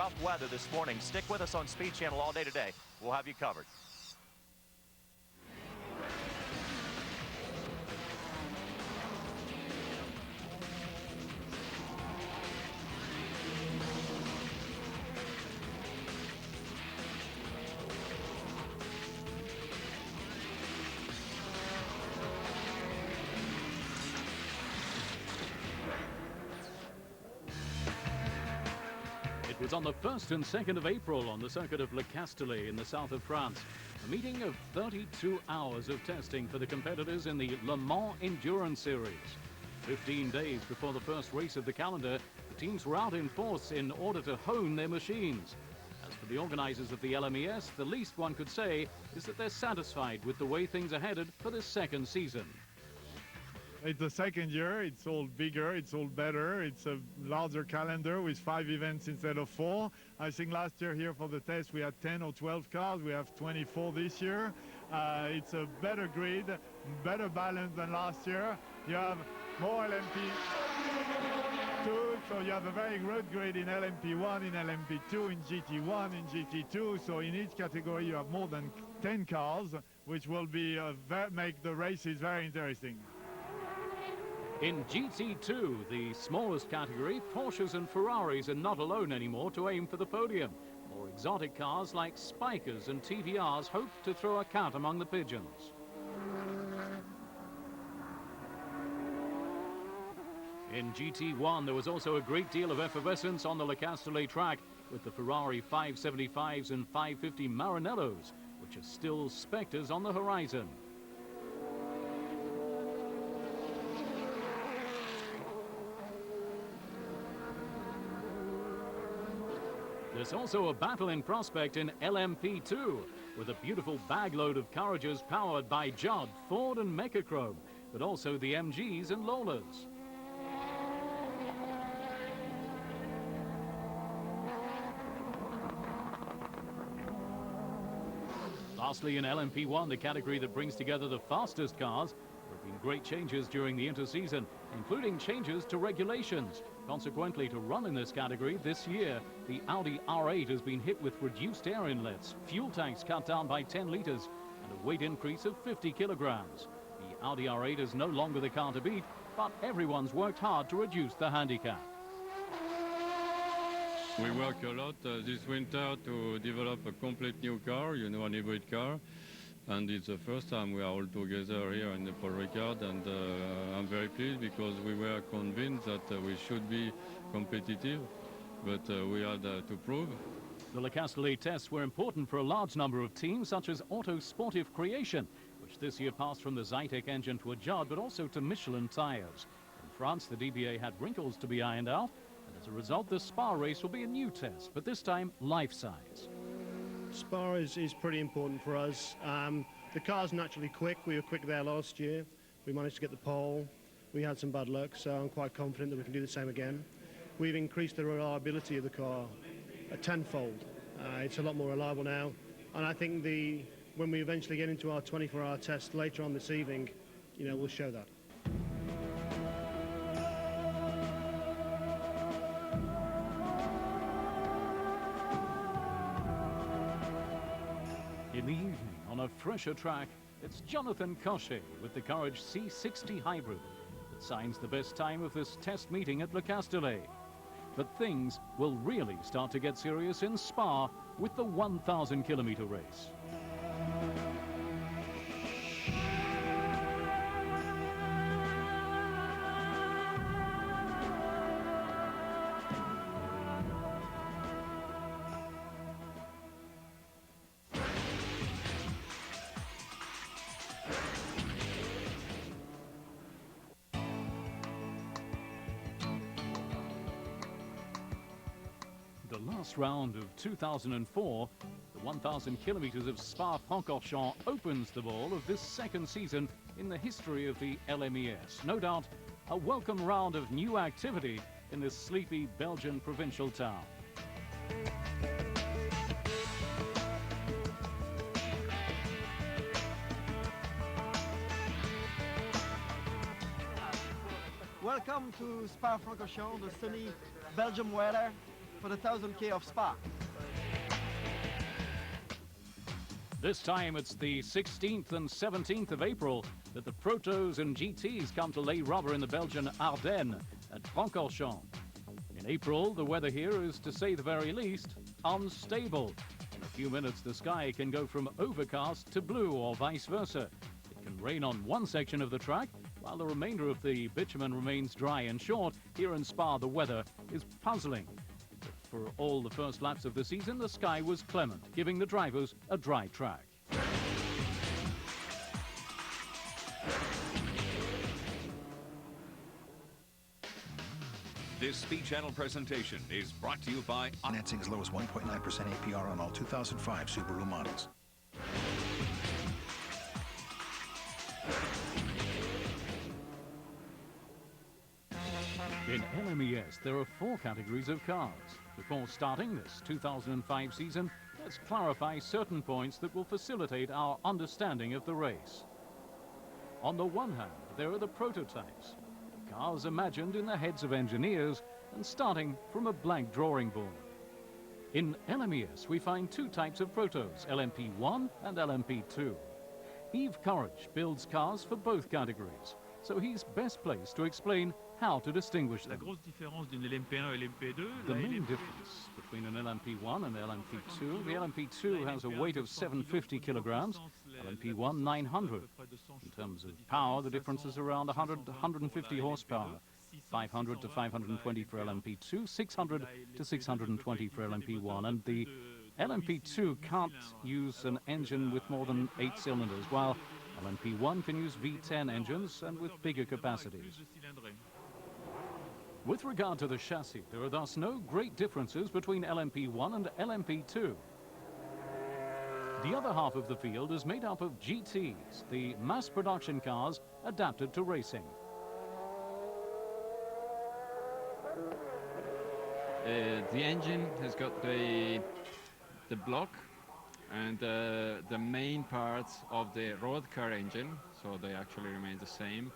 rough weather this morning. Stick with us on Speed Channel all day today. We'll have you covered. It was on the 1st and 2nd of April on the circuit of Le Castellet in the south of France. A meeting of 32 hours of testing for the competitors in the Le Mans Endurance Series. 15 days before the first race of the calendar, the teams were out in force in order to hone their machines. As for the organizers of the LMES, the least one could say is that they're satisfied with the way things are headed for this second season. It's the second year, it's all bigger, it's all better, it's a larger calendar with 5 events instead of 4. I think last year here for the test we had 10 or 12 cars, we have 24 this year. It's a better grid, better balance than last year. You have more LMP2, so you have a very good grid in LMP1, in LMP2, in GT1, in GT2, so in each category you have more than 10 cars, which will be make the races very interesting. In GT2, the smallest category, Porsches and Ferraris are not alone anymore to aim for the podium. More exotic cars like Spikers and TVRs hope to throw a cat among the pigeons. In GT1, there was also a great deal of effervescence on the Le Castellet track with the Ferrari 575s and 550 Maranellos, which are still spectres on the horizon. There's also a battle in prospect in LMP2 with a beautiful bagload of carriages powered by Judd, Ford and Mechachrome, but also the MGs and Lolas. Lastly, in LMP1, the category that brings together the fastest cars, there have been great changes during the interseason, including changes to regulations. Consequently, to run in this category this year, the Audi R8 has been hit with reduced air inlets, fuel tanks cut down by 10 litres, and a weight increase of 50 kilograms. The Audi R8 is no longer the car to beat, but everyone's worked hard to reduce the handicap. We work a lot this winter to develop a complete new car, an hybrid car. And it's the first time we are all together here in the Paul Ricard, and I'm very pleased because we were convinced that we should be competitive, but we had to prove. The Le Castellet tests were important for a large number of teams, such as Auto Sportive Creation, which this year passed from the Zytek engine to a Judd, but also to Michelin tyres. In France, the DBA had wrinkles to be ironed out, and as a result, the Spa race will be a new test, but this time life-size. Spa is pretty important for us. The car's naturally quick. We were quick there last year. We managed to get the pole. We had some bad luck, so I'm quite confident that we can do the same again. We've increased the reliability of the car tenfold. It's a lot more reliable now, and I think when we eventually get into our 24-hour test later on this evening, we'll show that. In the evening, on a fresher track, it's Jonathan Cochet with the Courage C60 Hybrid that signs the best time of this test meeting at Le Castellet. But things will really start to get serious in Spa with the 1,000-kilometer race. The last round of 2004, the 1,000 kilometers of Spa-Francorchamps opens the ball of this second season in the history of the LMES. No doubt, a welcome round of new activity in this sleepy Belgian provincial town. Welcome to Spa-Francorchamps, the sunny Belgium weather. for the 1000K of Spa. This time it's the 16th and 17th of April that the Protos and GTs come to lay rubber in the Belgian Ardennes at Francorchamps. In April, the weather here is, to say the very least, unstable. In a few minutes, the sky can go from overcast to blue or vice versa. It can rain on one section of the track, while the remainder of the bitumen remains dry and short. Here in Spa, the weather is puzzling. For all the first laps of the season, the sky was clement, giving the drivers a dry track. This Speed Channel presentation is brought to you by Financing as low as 1.9% APR on all 2005 Subaru models. In LMES, there are 4 categories of cars. Before starting this 2005 season, let's clarify certain points that will facilitate our understanding of the race. On the one hand, there are the prototypes, cars imagined in the heads of engineers and starting from a blank drawing board. In LMES, we find 2 types of protos, LMP1 and LMP2. Yves Courage builds cars for both categories, so he's best placed to explain how to distinguish them. The main difference between an LMP1 and LMP2, the LMP2 has a weight of 750 kilograms, LMP1 900. In terms of power, the difference is around 150 horsepower. 500 to 520 for LMP2, 600 to 620 for LMP1, and the LMP2 can't use an engine with more than 8 cylinders, while LMP1 can use V10 engines and with bigger capacities. With regard to the chassis, there are thus no great differences between LMP1 and LMP2. The other half of the field is made up of GTs, the mass production cars adapted to racing. The engine has got the block and the main parts of the road car engine, so they actually remain the same,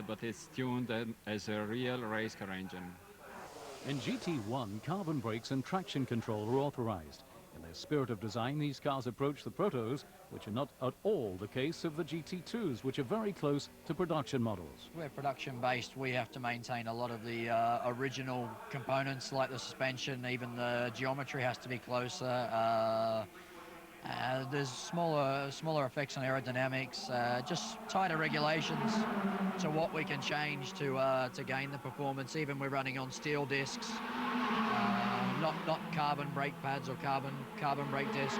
but it's tuned as a real race car engine. In GT1, carbon brakes and traction control are authorized. In their spirit of design, these cars approach the Protos, which are not at all the case of the GT2s, which are very close to production models. We're production based. We have to maintain a lot of the original components like the suspension, even the geometry has to be closer. There's smaller effects on aerodynamics, just tighter regulations to what we can change to gain the performance. Even we're running on steel discs, not carbon brake pads or carbon brake discs.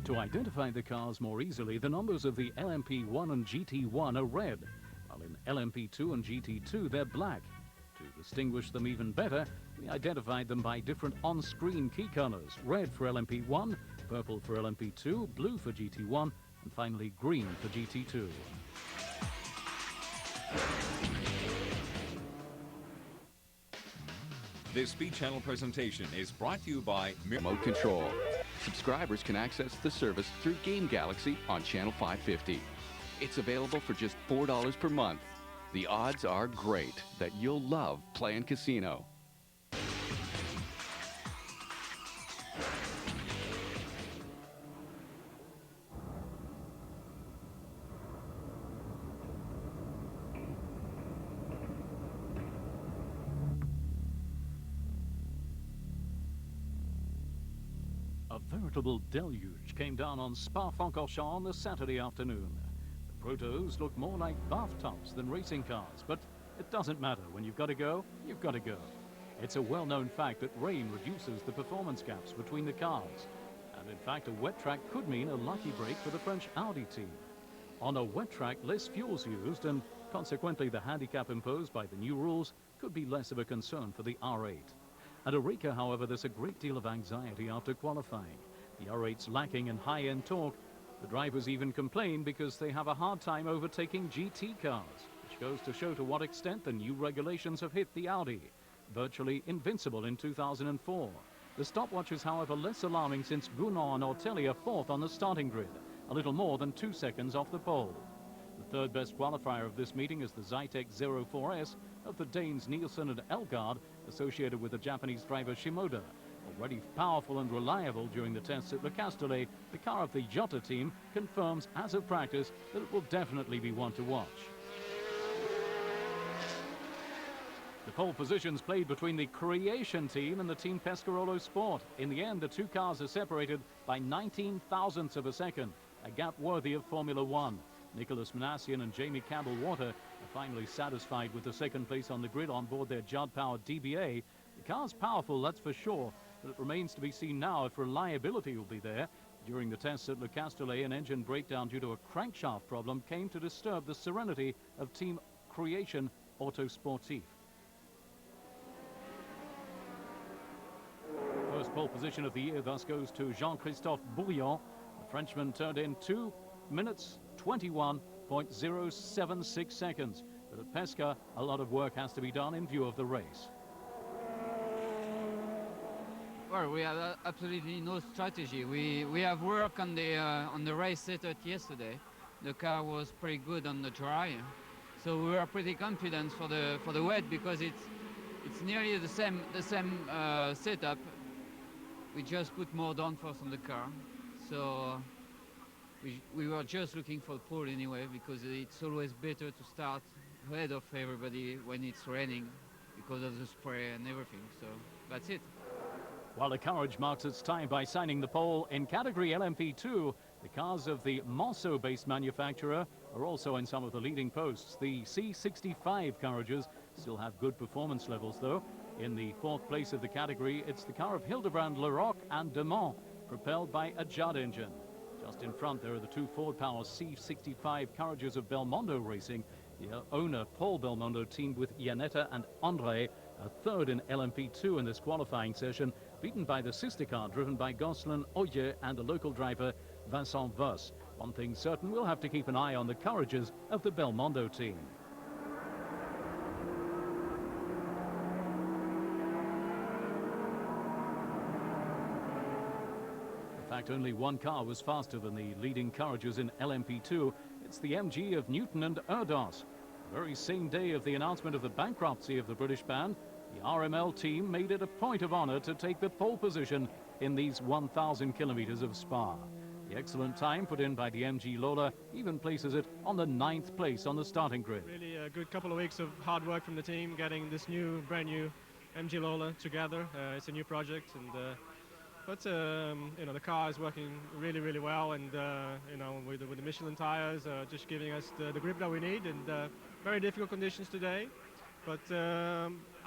To identify the cars more easily, the numbers of the LMP1 and GT1 are red, while in LMP2 and GT2 they're black. To distinguish them even better, we identified them by different on-screen key colors: red for LMP1, purple for LMP2, blue for GT1, and finally green for GT2. This Speed Channel presentation is brought to you by Remote Control. Subscribers can access the service through Game Galaxy on Channel 550. It's available for just $4 per month. The odds are great that you'll love playing casino. A veritable deluge came down on Spa-Francorchamps on the Saturday afternoon. The Protos look more like bathtubs than racing cars, but it doesn't matter. When you've got to go, you've got to go. It's a well-known fact that rain reduces the performance gaps between the cars. And in fact, a wet track could mean a lucky break for the French Audi team. On a wet track, less fuel's used, and consequently the handicap imposed by the new rules could be less of a concern for the R8. At Eureka, however, there's a great deal of anxiety after qualifying. The R8's lacking in high-end torque. The drivers even complain because they have a hard time overtaking GT cars, which goes to show to what extent the new regulations have hit the Audi. Virtually invincible in 2004. The stopwatch is, however, less alarming since Gounod and Ortelli are fourth on the starting grid, a little more than 2 seconds off the pole. The third best qualifier of this meeting is the Zytek 04S of the Danes Nielsen and Elgaard, associated with the Japanese driver Shimoda. Already powerful and reliable during the tests at Le Castellet, the car of the Jota team confirms as of practice that it will definitely be one to watch. The pole positions played between the Creation team and the Team Pescarolo Sport. In the end, the two cars are separated by 19 thousandths of a second, a gap worthy of Formula One. Nicholas Manassian and Jamie Campbell-Water are finally satisfied with the second place on the grid on board their Judd-powered DBA. The car's powerful, that's for sure, but it remains to be seen now if reliability will be there. During the tests at Le Castellet, an engine breakdown due to a crankshaft problem came to disturb the serenity of Team Creation Autosportif. First pole position of the year thus goes to Jean-Christophe Bourillon. The Frenchman turned in 2 minutes 21.076 seconds. But at Pesca, a lot of work has to be done in view of the race. Well, we have absolutely no strategy. We have worked on the race setup yesterday. The car was pretty good on the dry, so we were pretty confident for the wet because it's nearly the same setup. We just put more downforce on the car, so we were just looking for the pole anyway, because it's always better to start ahead of everybody when it's raining because of the spray and everything. So that's it. While the Courage marks its time by signing the pole in category LMP2, the cars of the Monceau-based manufacturer are also in some of the leading posts. The C65 Courages still have good performance levels, though. In the fourth place of the category, it's the car of Hildebrand, Leroc and De Mans, propelled by a Judd engine. Just in front, there are the two Ford Power C65 Courages of Belmondo Racing. The owner, Paul Belmondo, teamed with Iannetta and André, a third in LMP2 in this qualifying session, beaten by the sister car driven by Gosselin, Oye and the local driver Vincent Voss. One thing certain, we'll have to keep an eye on the Courages of the Belmondo team. In fact, only one car was faster than the leading Courages in LMP2. It's the MG of Newton and Erdos. The very same day of the announcement of the bankruptcy of the British band, the RML team made it a point of honor to take the pole position in these 1,000 kilometers of Spa. The excellent time put in by the MG Lola even places it on the 9th place on the starting grid. Really a good couple of weeks of hard work from the team, getting this brand new MG Lola together. It's a new project, and but you know, the car is working really, really well, and you know, with the Michelin tires, just giving us the grip that we need. And very difficult conditions today, but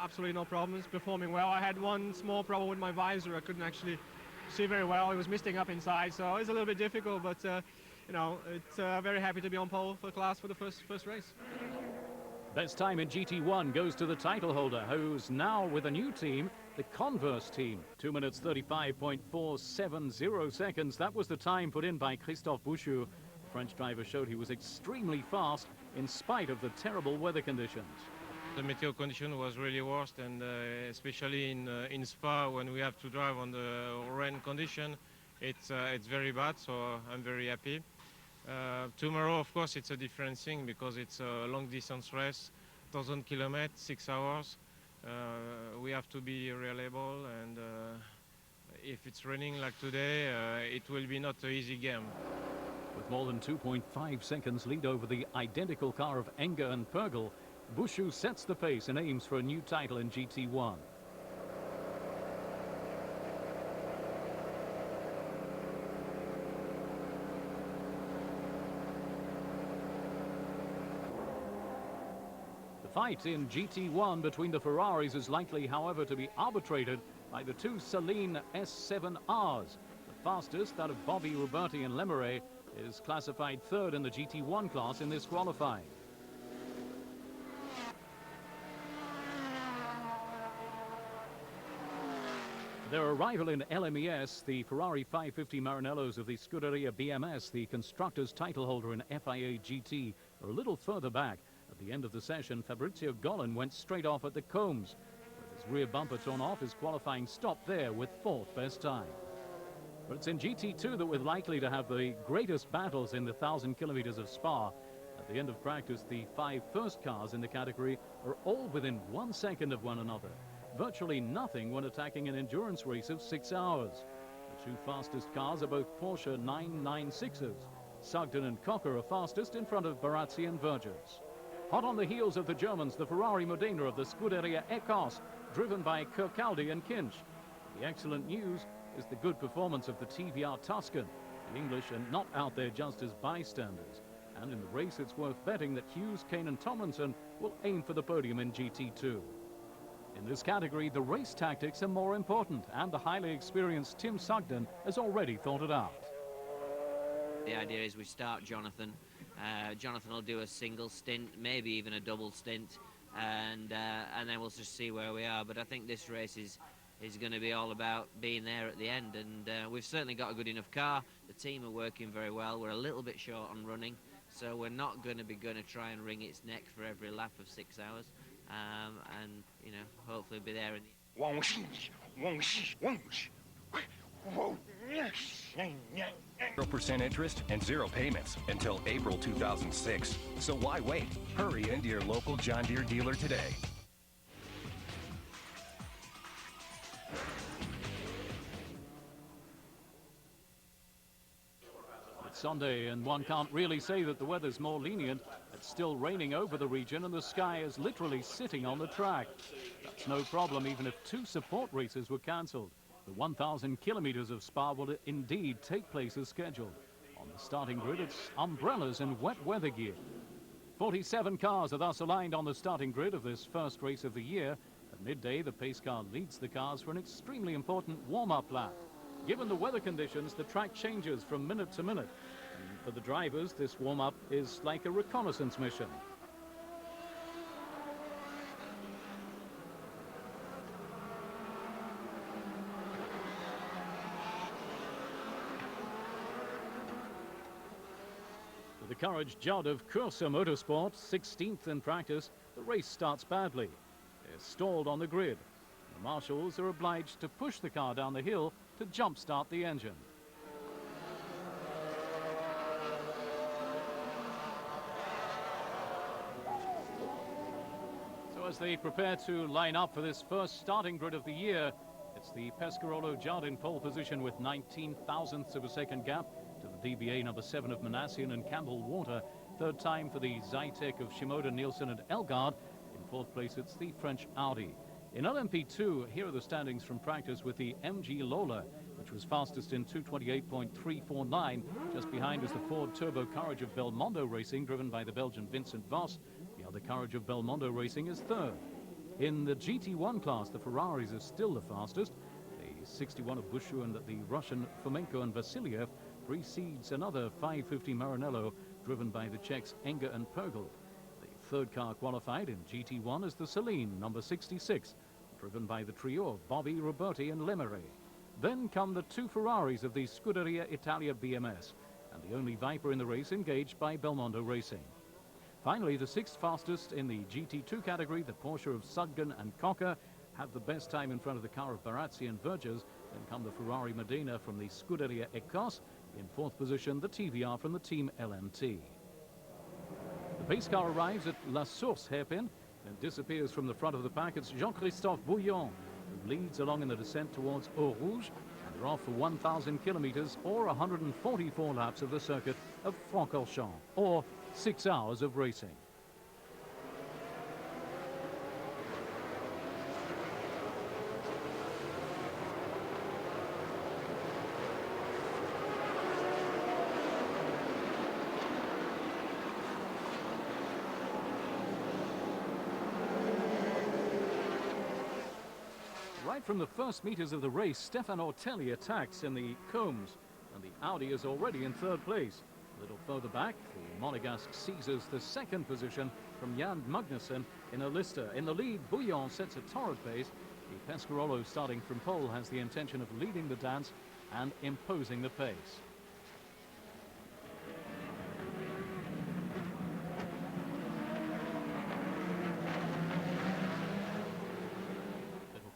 absolutely no problems. Performing well. I had one small problem with my visor. I couldn't actually see very well. It was misting up inside, so it's a little bit difficult. But you know, it's very happy to be on pole for class for the first race. Best time in GT1 goes to the title holder, who's now with a new team, the Converse team. 2 minutes 35.470 seconds. That was the time put in by Christophe Bouchou. The French driver showed he was extremely fast in spite of the terrible weather conditions. The meteo condition was really worst, and especially in Spa, when we have to drive on the rain condition, it's very bad, so I'm very happy. Tomorrow, of course, it's a different thing because it's a long distance race, 1,000 kilometers, 6 hours. We have to be reliable, and if it's raining like today, it will be not an easy game. With more than 2.5 seconds lead over the identical car of Enger and Pergel, Bouchou sets the pace and aims for a new title in GT1. The fight in GT1 between the Ferraris is likely, however, to be arbitrated by the two Saleen S7Rs. The fastest, that of Bobby Roberti and Lemeray, is classified third in the GT1 class in this qualifying. Their arrival in LMES, the Ferrari 550 Maranellos of the Scuderia BMS, the constructors' title holder in FIA GT, are a little further back. At the end of the session, Fabrizio Gollin went straight off at the combs. With his rear bumper torn off, his qualifying stopped there with fourth best time. But it's in GT2 that we're likely to have the greatest battles in the 1,000 kilometers of Spa. At the end of practice, the 5 first cars in the category are all within 1 second of one another. virtually nothing when attacking an endurance race of 6 hours. The two fastest cars are both Porsche 996s. Sugden and Cocker are fastest in front of Barazzi and Vergers. Hot on the heels of the Germans, the Ferrari Modena of the Scuderia Ecos, driven by Kirkcaldy and Kinch. The excellent news is the good performance of the TVR Tuscan. The English are not out there just as bystanders. And in the race, it's worth betting that Hughes, Kane and Tomlinson will aim for the podium in GT2. In this category, the race tactics are more important, and the highly experienced Tim Sugden has already thought it out. The idea is we start Jonathan. Jonathan will do a single stint, maybe even a double stint, and then we'll just see where we are. But I think this race is going to be all about being there at the end, and we've certainly got a good enough car. The team are working very well. We're a little bit short on running, so we're not going to try and wring its neck for every lap of 6 hours, and you know, hopefully be there in the 0% interest and 0 payments until April 2006. So why wait? Hurry into your local John Deere dealer today. It's Sunday, and one can't really say that the weather's more lenient. It's still raining over the region, and the sky is literally sitting on the track. That's no problem, even if 2 support races were cancelled. The 1,000 kilometers of Spa will indeed take place as scheduled. On the starting grid, it's umbrellas and wet weather gear. 47 cars are thus aligned on the starting grid of this first race of the year. At midday, the pace car leads the cars for an extremely important warm-up lap. Given the weather conditions, the track changes from minute to minute. And for the drivers, this warm-up is like a reconnaissance mission. With the Courage Judd of Corsa Motorsport, 16th in practice, the race starts badly. They're stalled on the grid. The marshals are obliged to push the car down the hill to jump-start the engine. So as they prepare to line up for this first starting grid of the year, it's the Pescarolo Judd in pole position with 19 thousandths of a second gap to the DBA number 7 of Manassian and Campbell Water. Third time for the Zytek of Shimoda, Nielsen and Elgard. In fourth place, it's the French Audi. In LMP2, here are the standings from practice with the MG Lola, which was fastest in 2:28.349. Just behind is the Ford Turbo Courage of Belmondo Racing, driven by the Belgian Vincent Voss. The other Courage of Belmondo Racing is third. In the GT1 class, the Ferraris are still the fastest. The 61 of Bushu and the Russian Fomenko and Vasiliev precedes another 550 Maranello, driven by the Czechs Enger and Pergel. Third car qualified in GT1 is the Celine, number 66, driven by the trio of Bobby, Roberti and Lemery. Then come the 2 Ferraris of the Scuderia Italia BMS, and the only Viper in the race engaged by Belmondo Racing. Finally, the 6th fastest in the GT2 category, the Porsche of Sugden and Cocker, have the best time in front of the car of Barazzi and Vergers. Then come the Ferrari Modena from the Scuderia Ecos. In 4th position, the TVR from the Team LMT. The pace car arrives at La Source hairpin and disappears from the front of the pack. It's Jean-Christophe Bouillon who leads along in the descent towards Eau Rouge, and they're off for 1,000 kilometers or 144 laps of the circuit of Francorchamps, or 6 hours of racing. Right from the first meters of the race, Stefan Ortelli attacks in the combs, and the Audi is already in 3rd place. A little further back, the Monegasque seizes the 2nd position from Jan Magnussen in a Lister. In the lead, Bouillon sets a torrid pace. The Pescarolo, starting from pole, has the intention of leading the dance and imposing the pace.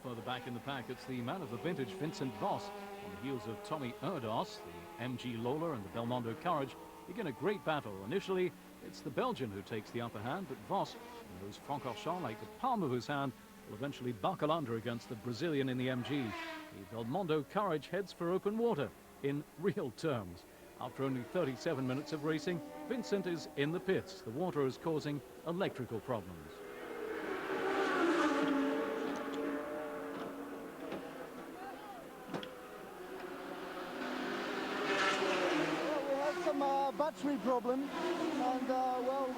Further back in the pack, it's the man of the vintage, Vincent Voss, on the heels of Tommy Erdos. The MG Lola and the Belmondo Courage begin a great battle. Initially, it's the Belgian who takes the upper hand, but Voss knows Francorchamps like the palm of his hand will eventually buckle under against the Brazilian in the MG. The Belmondo Courage heads for open water in real terms. After only 37 minutes of racing, Vincent is in the pits. The water is causing electrical problems. Battery problem, and well,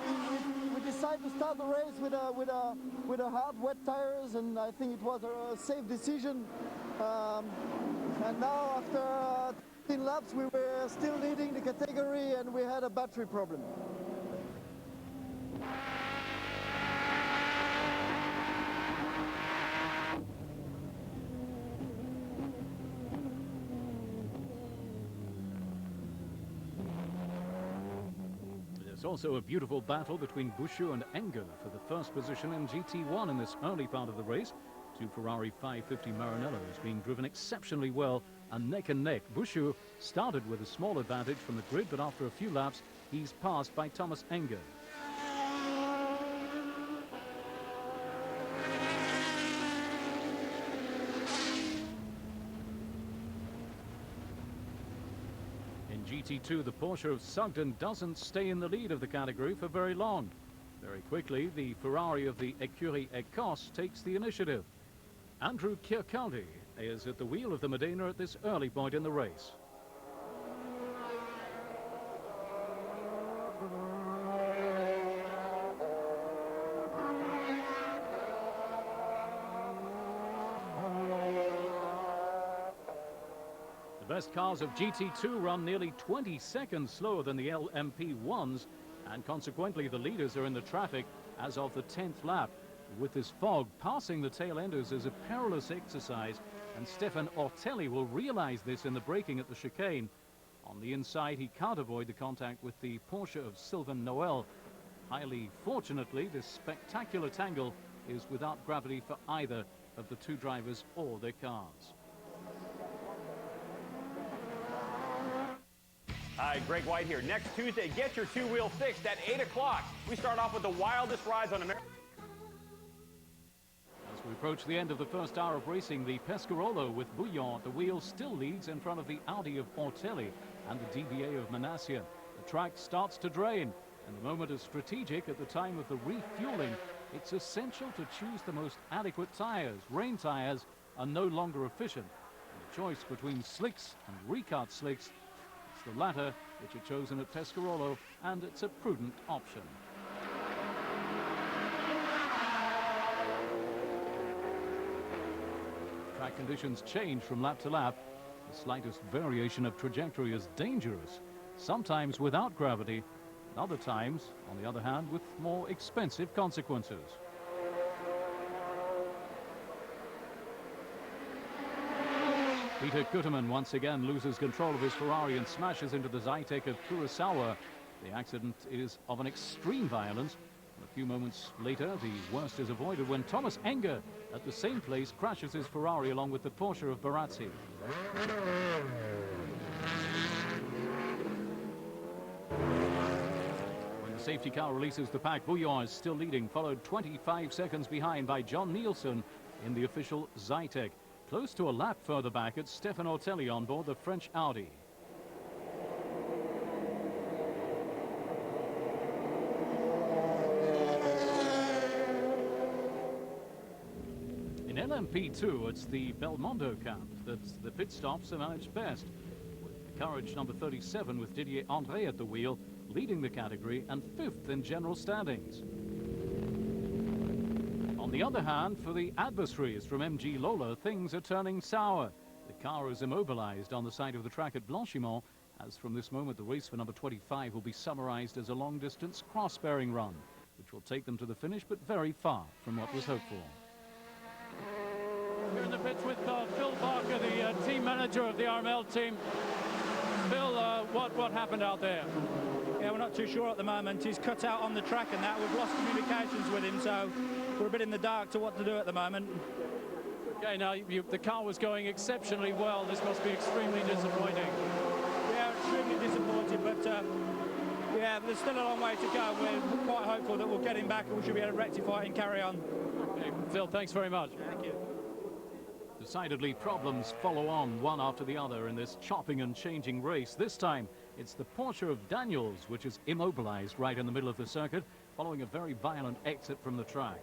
we decided to start the race with a hard wet tires, and I think it was a safe decision. And now after 10 laps we were still leading the category and we had a battery problem. There's also a beautiful battle between Bouchou and Enger for the first position in GT1 in this early part of the race. Two Ferrari 550 Maranellos being driven exceptionally well and neck. Bouchou started with a small advantage from the grid, but after a few laps, he's passed by Thomas Enger. In GT2, the Porsche of Sugden doesn't stay in the lead of the category for very long. Very quickly, the Ferrari of the Écurie Écosse takes the initiative. Andrew Kirkcaldy is at the wheel of the Modena at this early point in the race. The best cars of GT2 run nearly 20 seconds slower than the LMP1s, and consequently the leaders are in the traffic as of the 10th lap. With this fog, passing the tail enders is a perilous exercise, and Stefan Ortelli will realize this in the braking at the chicane. On the inside, he can't avoid the contact with the Porsche of Sylvain Noël. Highly fortunately, this spectacular tangle is without gravity for either of the two drivers or their cars. Hi, Greg White here. Next Tuesday, get your two-wheel fixed at 8 o'clock. We start off with the wildest rides on America. As we approach the end of the first hour of racing, the Pescarolo with Bouillon at the wheel still leads in front of the Audi of Ortelli and the DBA of Manassian. The track starts to drain, and the moment is strategic at the time of the refueling. It's essential to choose the most adequate tires. Rain tires are no longer efficient. And the choice between slicks and recut slicks, it's the latter which are chosen at Pescarolo, and it's a prudent option. Track conditions change from lap to lap. The slightest variation of trajectory is dangerous, sometimes without gravity, and other times, on the other hand, with more expensive consequences. Peter Kutermann once again loses control of his Ferrari and smashes into the Zytek of Kurosawa. The accident is of an extreme violence. A few moments later, the worst is avoided when Thomas Enger, at the same place, crashes his Ferrari along with the Porsche of Barazzi. When the safety car releases the pack, Bouillon is still leading, followed 25 seconds behind by John Nielsen in the official Zytek. Close to a lap further back, it's Stefan Ortelli on board the French Audi. In LMP2, it's the Belmondo camp that the pit stops are managed best, with the Courage number 37 with Didier André at the wheel, leading the category and 5th in general standings. On the other hand, for the adversaries from MG Lola, things are turning sour. The car is immobilized on the side of the track at Blanchimont, as from this moment the race for number 25 will be summarized as a long-distance cross-bearing run, which will take them to the finish, but very far from what was hoped for. We're in the pits with Phil Barker, the team manager of the RML team. Phil, what happened out there? Yeah, we're not too sure at the moment. He's cut out on the track and that. We've lost communications with him, so we're a bit in the dark to what to do at the moment. Okay, now the car was going exceptionally well. This must be extremely disappointing. Yeah, extremely disappointed, but yeah, there's still a long way to go. We're quite hopeful that we'll get him back and we should be able to rectify it and carry on. Okay, Phil, thanks very much. Thank you. Decidedly, problems follow on one after the other in this chopping and changing race. This time, it's the Porsche of Daniels, which is immobilized right in the middle of the circuit, following a very violent exit from the track.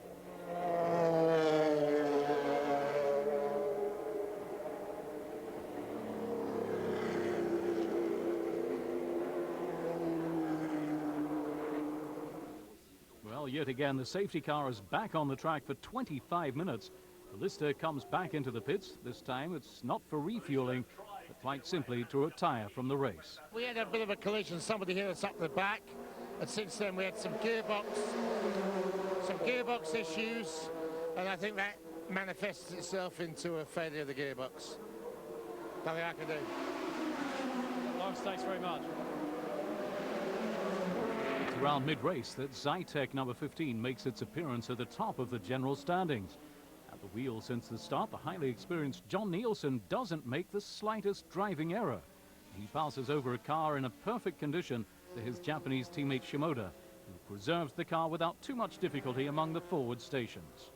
Well, yet again, the safety car is back on the track for 25 minutes. The Lister comes back into the pits. This time, it's not for refueling, but quite simply to retire from the race. We had a bit of a collision. Somebody hit us up the back, and since then we had some gearbox issues, and I think that manifests itself into a failure of the gearbox. Nothing I can do. Lawrence, thanks very much. It's around mid-race that Zytek number 15 makes its appearance at the top of the general standings. At the wheel since the start, the highly experienced John Nielsen doesn't make the slightest driving error. He passes over a car in a perfect condition to his Japanese teammate Shimoda, who preserves the car without too much difficulty among the forward stations.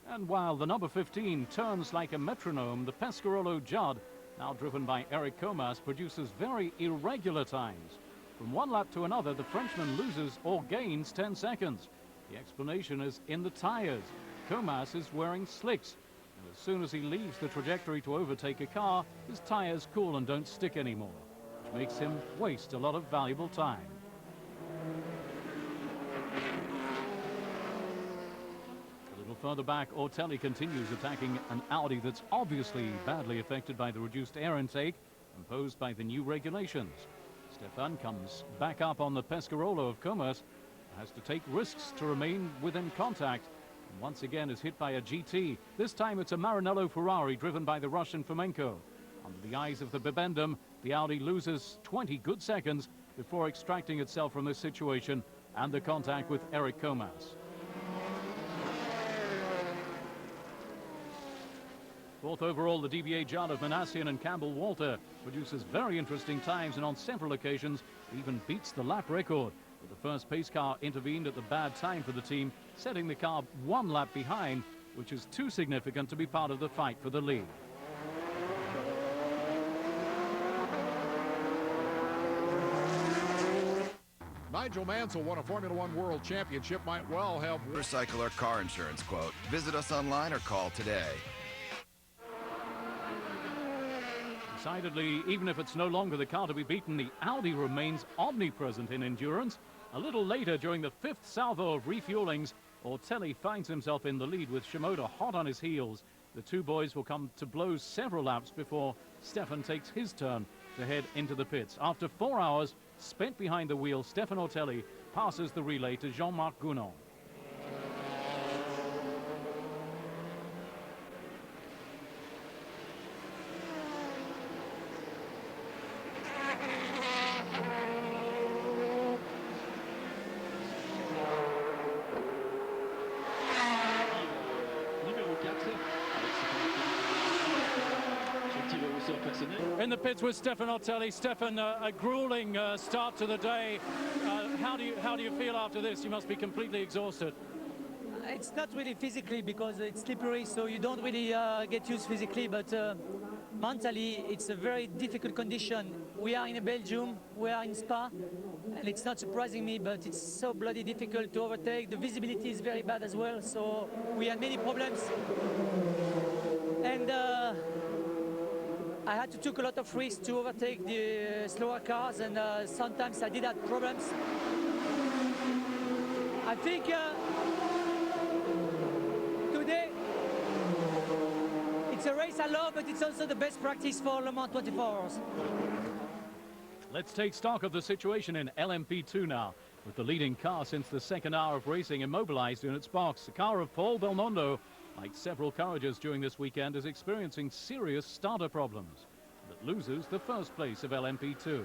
And while the number 15 turns like a metronome, the Pescarolo Judd, now driven by Eric Comas, produces very irregular times. From one lap to another, the Frenchman loses or gains 10 seconds. The explanation is in the tires. Comas is wearing slicks, and as soon as he leaves the trajectory to overtake a car, his tires cool and don't stick anymore, which makes him waste a lot of valuable time. A little further back, Ortelli continues attacking an Audi that's obviously badly affected by the reduced air intake imposed by the new regulations. Stefan comes back up on the Pescarolo of Comas, has to take risks to remain within contact, and once again is hit by a GT. This time it's a Maranello Ferrari driven by the Russian Fomenko. Under the eyes of the Bibendum, the Audi loses 20 good seconds before extracting itself from this situation and the contact with Eric Comas. Fourth overall, the DBA Judd of Manassian and Campbell Walter produces very interesting times, and on several occasions even beats the lap record. But the first pace car intervened at the bad time for the team, setting the car one lap behind, which is too significant to be part of the fight for the lead. Nigel Mansell won a Formula One World Championship, might well have motorcycle or car insurance quote. Visit us online or call today. Decidedly, even if it's no longer the car to be beaten, the Audi remains omnipresent in endurance. A little later, during the fifth salvo of refuelings, Ortelli finds himself in the lead with Shimoda hot on his heels. The two boys will come to blows several laps before Stefan takes his turn to head into the pits. After 4 hours spent behind the wheel, Stefan Ortelli passes the relay to Jean-Marc Gounon. In the pits with Stefan Ortelli. Stefan, a grueling start to the day. How do you feel after this? You must be completely exhausted. It's not really physically because it's slippery, so you don't really get used physically, but mentally it's a very difficult condition. We are in Belgium, we are in Spa, and it's not surprising me, but it's so bloody difficult to overtake. The visibility is very bad as well, so we had many problems. And I had to take a lot of risks to overtake the slower cars, and sometimes I did have problems. I think today it's a race I love, but it's also the best practice for Le Mans 24 Hours. Let's take stock of the situation in LMP2 now, with the leading car since the second hour of racing immobilized in its box. The car of Paul Belmondo, like several Couragers during this weekend, is experiencing serious starter problems, but loses the first place of LMP2.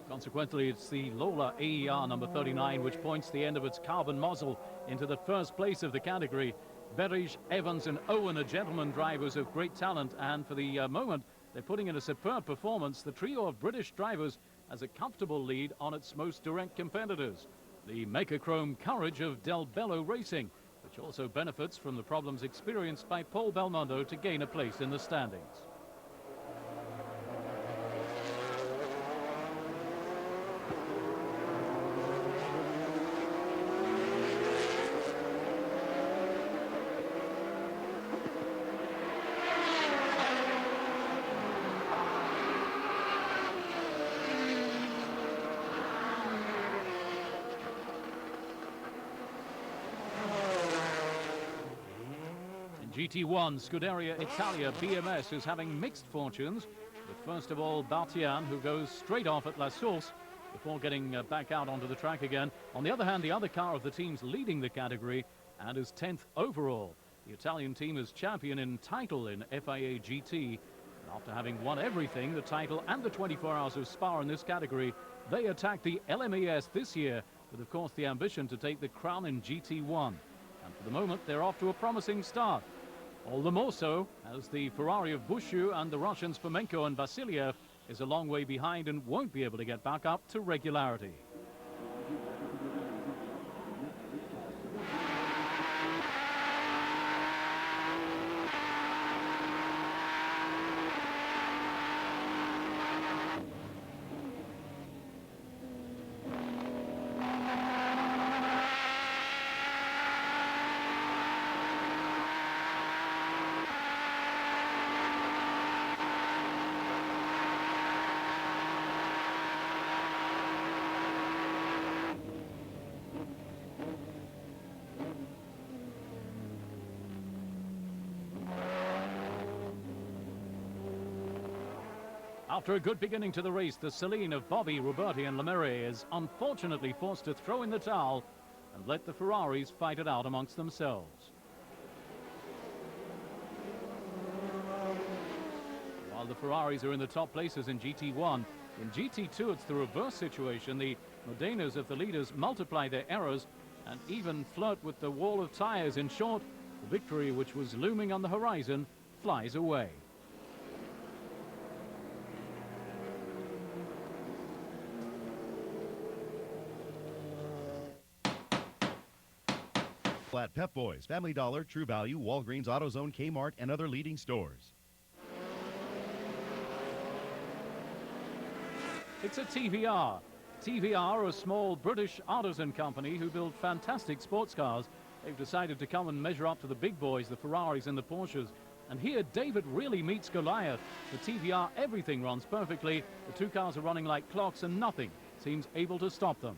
Consequently, it's the Lola AER number 39 which points the end of its carbon muzzle into the first place of the category. Berige, Evans and Owen are gentlemen drivers of great talent, and for the moment They're putting in a superb performance. The trio of British drivers has a comfortable lead on its most direct competitors, the Mecachrome Courage of Del Bello Racing, which also benefits from the problems experienced by Paul Belmondo to gain a place in the standings. GT1, Scuderia Italia BMS is having mixed fortunes, with first of all Bartian, who goes straight off at La Source before getting back out onto the track again. On the other hand, the other car of the team's leading the category and is 10th overall. The Italian team is champion in title in FIA GT. And after having won everything, the title and the 24 Hours of Spa in this category, they attack the LMES this year with, of course, the ambition to take the crown in GT1. And for the moment, they're off to a promising start. All the more so as the Ferrari of Bushu and the Russians Fomenko and Vasiliev is a long way behind and won't be able to get back up to regularity. After a good beginning to the race, the Celine of Bobby, Roberti and Lemire is unfortunately forced to throw in the towel and let the Ferraris fight it out amongst themselves. While the Ferraris are in the top places in GT1, in GT2 it's the reverse situation. The Modenas of the leaders multiply their errors and even flirt with the wall of tyres. In short, the victory which was looming on the horizon flies away. At Pep Boys, Family Dollar, True Value, Walgreens, AutoZone, Kmart, and other leading stores. It's a TVR. TVR are a small British artisan company who build fantastic sports cars. They've decided to come and measure up to the big boys, the Ferraris and the Porsches. And here David really meets Goliath. The TVR, everything runs perfectly. The two cars are running like clocks and nothing seems able to stop them.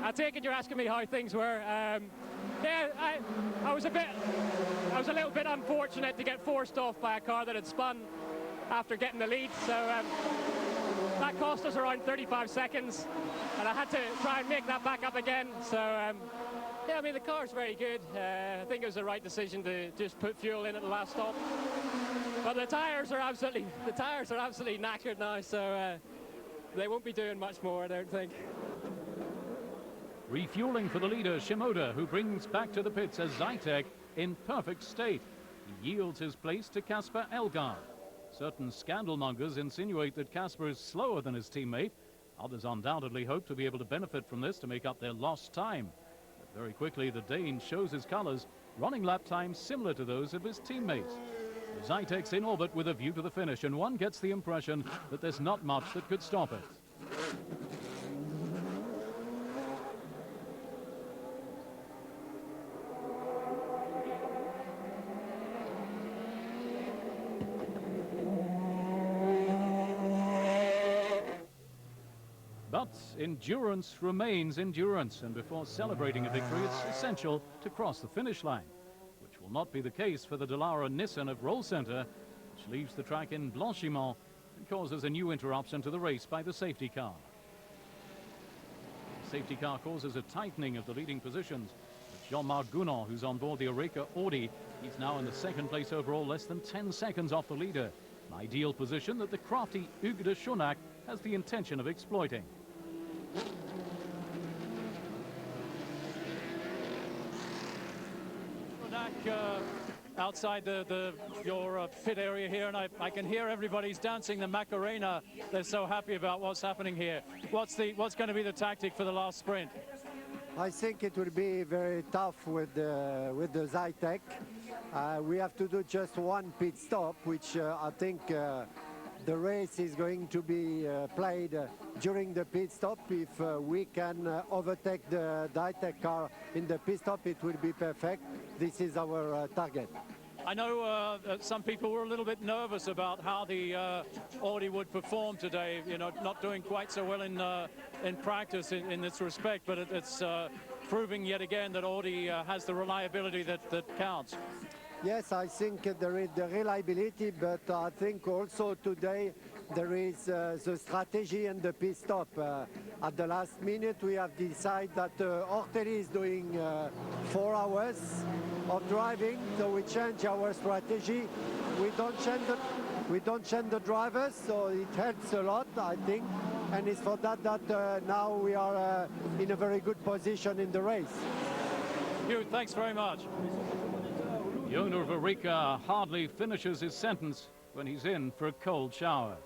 I take it you're asking me how things were. Yeah, I was a little bit unfortunate to get forced off by a car that had spun after getting the lead. So that cost us around 35 seconds, and I had to try and make that back up again. So yeah, I mean the car's very good. I think it was the right decision to just put fuel in at the last stop. But the tires are absolutely knackered now, so they won't be doing much more, I don't think. Refueling for the leader, Shimoda, who brings back to the pits as Zytek in perfect state. He yields his place to Kasper Elgaard. Certain scandalmongers insinuate that Kasper is slower than his teammate. Others undoubtedly hope to be able to benefit from this to make up their lost time. But very quickly, the Dane shows his colors, running lap times similar to those of his teammates. Zytek's in orbit with a view to the finish, and one gets the impression that there's not much that could stop it. But endurance remains endurance, and before celebrating a victory, it's essential to cross the finish line, which will not be the case for the Dallara Nissan of Roll Center, which leaves the track in Blanchiment and causes a new interruption to the race by the safety car. The safety car causes a tightening of the leading positions. Jean-Marc Gounon, who's on board the Oreca Audi, he's now in the second place overall, less than 10 seconds off the leader. An ideal position that the crafty Hugues de Schonack has the intention of exploiting. outside your pit area here, and I can hear everybody's dancing the Macarena. They're so happy about what's happening here. What's going to be the tactic for the last sprint? I think it will be very tough with the Zytec. We have to do just one pit stop, which I think the race is going to be played during the pit stop. If we can overtake the Zytec car in the pit stop, it will be perfect. This is our target. I know some people were a little bit nervous about how the Audi would perform today. You know, not doing quite so well in practice in this respect, but it's proving yet again that Audi has the reliability that counts. Yes, I think there is the reliability, but I think also today there is the strategy and the pit stop. At the last minute, we have decided that Ortelli is doing 4 hours of driving, so we change our strategy. We don't change the drivers, so it helps a lot, I think. And it's for that now we are in a very good position in the race. Hugh, thanks very much. The owner of Arica hardly finishes his sentence when he's in for a cold shower.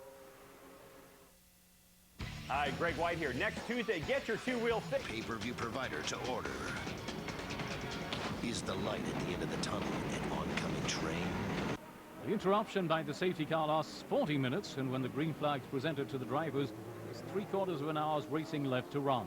Hi, Greg White here. Next Tuesday, get your two-wheel fix. Pay-per-view provider to order. Is the light at the end of the tunnel an oncoming train? The interruption by the safety car lasts 40 minutes, and when the green flag's presented to the drivers, there's 3/4 of an hour's racing left to run.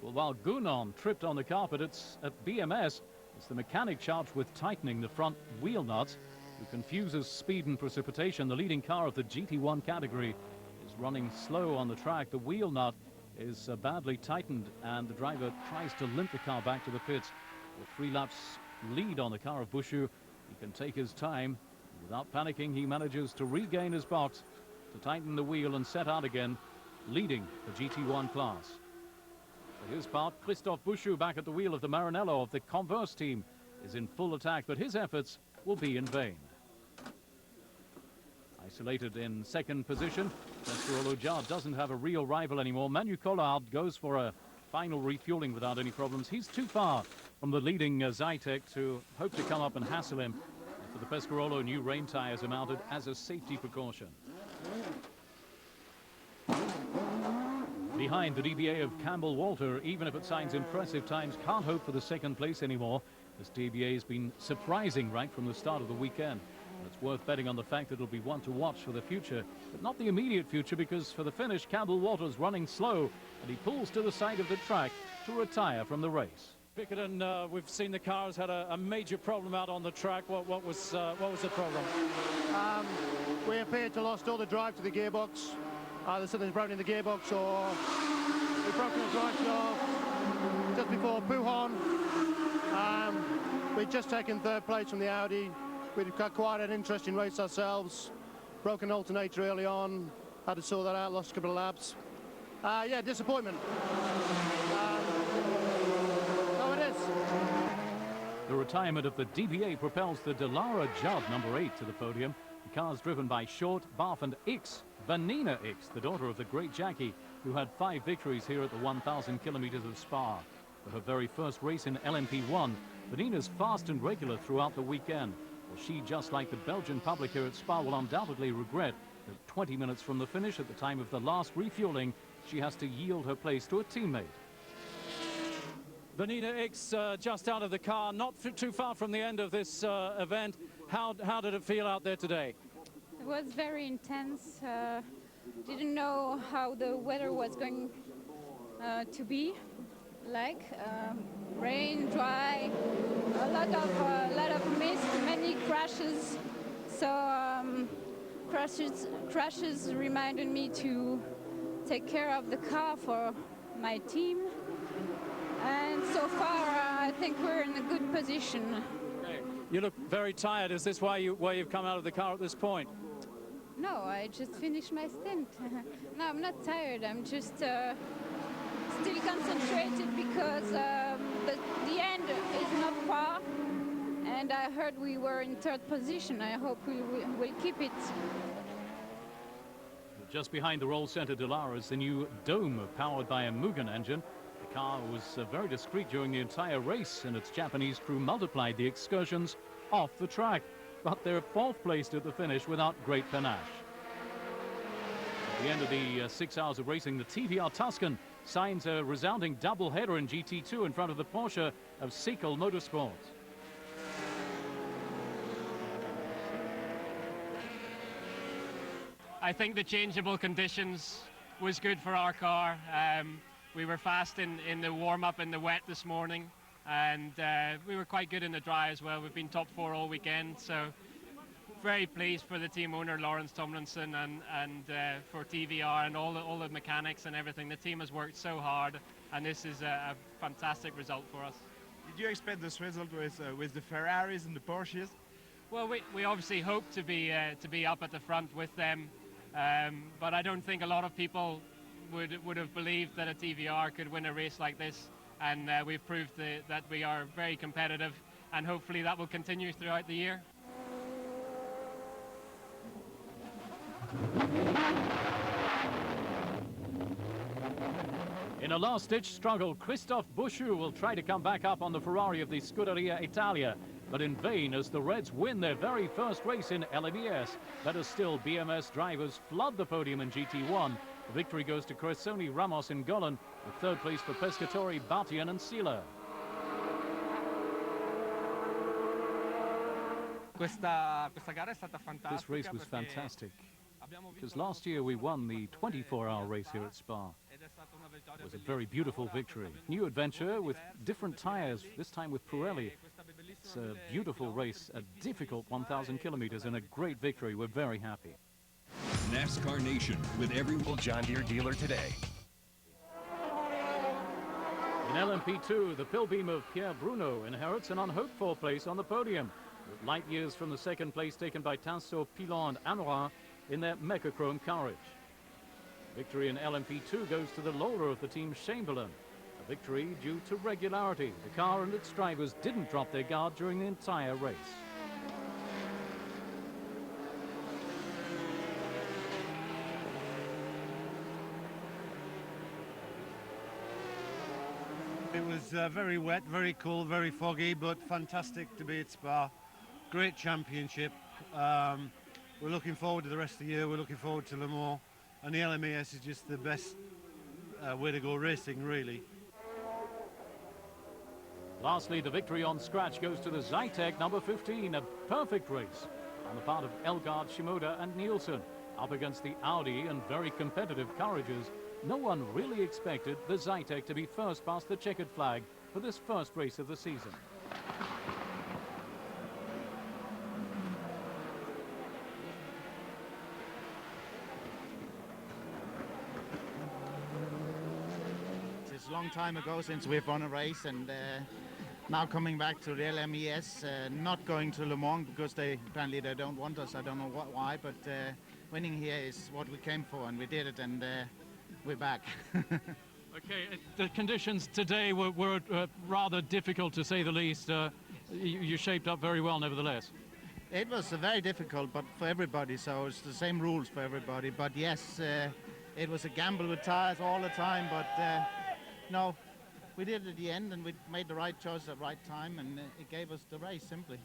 Well, while Gounon tripped on the carpet at BMS, it's the mechanic charged with tightening the front wheel nuts who confuses speed and precipitation. The leading car of the GT1 category is running slow on the track. The wheel nut is badly tightened, and the driver tries to limp the car back to the pits. With 3 laps lead on the car of Bushu, he can take his time. Without panicking, he manages to regain his box, to tighten the wheel and set out again, leading the GT1 class. For his part, Christophe Bushu, back at the wheel of the Maranello of the Converse team, is in full attack, but his efforts will be in vain. Isolated in second position, Pescarolo Jard doesn't have a real rival anymore. Manu Collard goes for a final refueling without any problems. He's too far from the leading Zytec to hope to come up and hassle him. For the Pescarolo, new rain tires are mounted as a safety precaution. Behind, the DBA of Campbell Walter, even if it signs impressive times, can't hope for the second place anymore. This DBA has been surprising right from the start of the weekend. It's worth betting on the fact that it'll be one to watch for the future, but not the immediate future, because for the finish, Campbell Walter's running slow, and he pulls to the side of the track to retire from the race. Pickerton, we've seen the cars had a major problem out on the track. What was the problem? We appear to lost all the drive to the gearbox. Either something's broken in the gearbox, or we've broken the drive shaft just before Pouhon. We'd just taken 3rd place from the Audi. We'd had quite an interesting race ourselves. Broken alternator early on. Had to sort that out, lost a couple of laps. Yeah, disappointment. So it is. The retirement of the DBA propels the Delara Judd, number 8, to the podium. The car's driven by Short, Barf and X. Vanina X, the daughter of the great Jackie, who had 5 victories here at the 1,000 kilometers of Spa. For her very first race in LMP1, Vanina's fast and regular throughout the weekend. Well, she, just like the Belgian public here at Spa, will undoubtedly regret that 20 minutes from the finish, at the time of the last refueling, she has to yield her place to a teammate. Vanina X just out of the car, not too far from the end of this event. How did it feel out there today? It was very intense. Didn't know how the weather was going to be like. Rain, dry, a lot of mist, many crashes. So crashes reminded me to take care of the car for my team. And so far, I think we're in a good position. Okay. You look very tired. Is this why you've come out of the car at this point? No, I just finished my stint. No, I'm not tired. I'm just still concentrated because the end is not far. And I heard we were in 3rd position. I hope we will keep it. Just behind the roll center de Lara is the new Dome, powered by a Mugen engine. The car was very discreet during the entire race, and its Japanese crew multiplied the excursions off the track. But they're fourth placed at the finish without great panache. At the end of the 6 hours of racing, the TVR Tuscan signs a resounding double-header in GT2 in front of the Porsche of Sequel Motorsports. I think the changeable conditions was good for our car. We were fast in the warm-up in the wet this morning, and we were quite good in the dry as well. We've been top 4 all weekend, so very pleased for the team owner Lawrence Tomlinson and for TVR and all the mechanics and everything. The team has worked so hard, and this is a fantastic result for us. Did you expect this result with the Ferraris and the Porsches? Well, we obviously hope to be up at the front with them. But I don't think a lot of people would have believed that a TVR could win a race like this, and we've proved that we are very competitive, and hopefully that will continue throughout the year. In a last-ditch struggle, Christophe Bouchou will try to come back up on the Ferrari of the Scuderia Italia, but in vain as the Reds win their very first race in ELMS. Better still, BMS drivers flood the podium in GT1. The victory goes to Cressoni, Ramos and Golan, with third place for Pescatori, Batian and Sila. This race was fantastic, because last year we won the 24-hour race here at Spa. It was a very beautiful victory. New adventure with different tires, this time with Pirelli. It's a beautiful race, a difficult 1,000 kilometers, and a great victory. We're very happy. NASCAR Nation with every John Deere dealer today. In LMP2, the Pilbeam of Pierre Bruno inherits an unhoped-for place on the podium, with light years from the second place taken by Tissot, Pilon and Amorin in their Mechachrome carriage. Victory in LMP2 goes to the Lola of the team Chamberlain. A victory due to regularity. The car and its drivers didn't drop their guard during the entire race. It was very wet, very cool, very foggy, but fantastic to be at Spa. Great championship. We're looking forward to the rest of the year. We're looking forward to Le Mans. And the LMS is just the best way to go racing, really. Lastly, the victory on scratch goes to the Zytek number 15, a perfect race on the part of Elgaard, Shimoda and Nielsen. Up against the Audi and very competitive Courages, no one really expected the Zytek to be first past the checkered flag for this first race of the season. It's a long time ago since we've won a race, and now coming back to the LMES, not going to Le Mans because apparently they don't want us. I don't know why, but winning here is what we came for, and we did it, and we're back. Okay, the conditions today were rather difficult, to say the least. You shaped up very well, nevertheless. It was very difficult, but for everybody, so it's the same rules for everybody. But yes, it was a gamble with tires all the time, but no, we did it at the end, and we made the right choice at the right time, and it gave us the race, simply.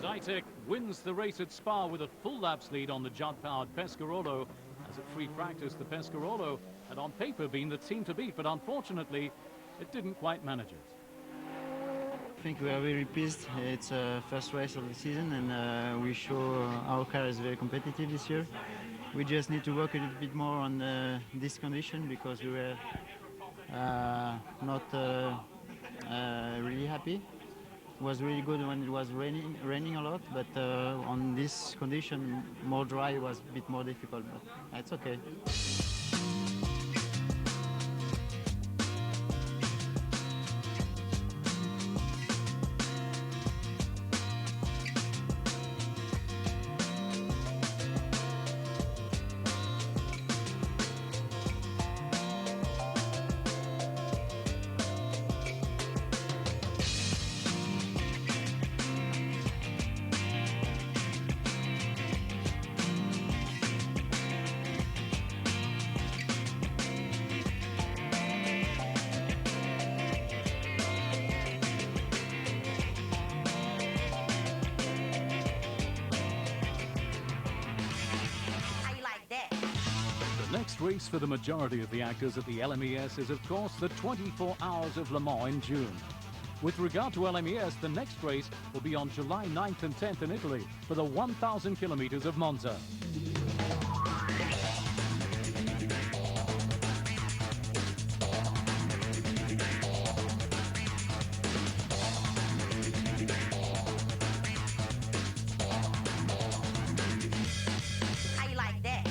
Zytek wins the race at Spa with a full laps lead on the Judd-powered Pescarolo. As at free practice, the Pescarolo had on paper been the team to beat, but unfortunately, it didn't quite manage it. I think we are very pleased. It's the first race of the season, and we show our car is very competitive this year. We just need to work a little bit more on this condition, because we were not really happy. It was really good when it was raining a lot, but on this condition, more dry was a bit more difficult, but it's okay. next race for the majority of the actors at the LMES is, of course, the 24 Hours of Le Mans in June. With regard to LMES, the next race will be on July 9th and 10th in Italy for the 1,000 kilometers of Monza. How you like that?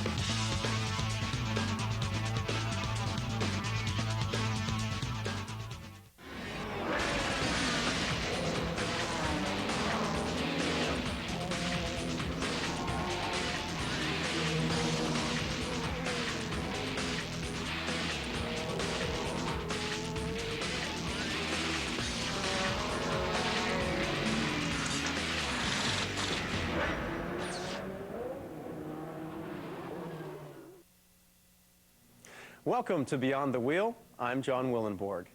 Welcome to Beyond the Wheel. I'm John Willenborg.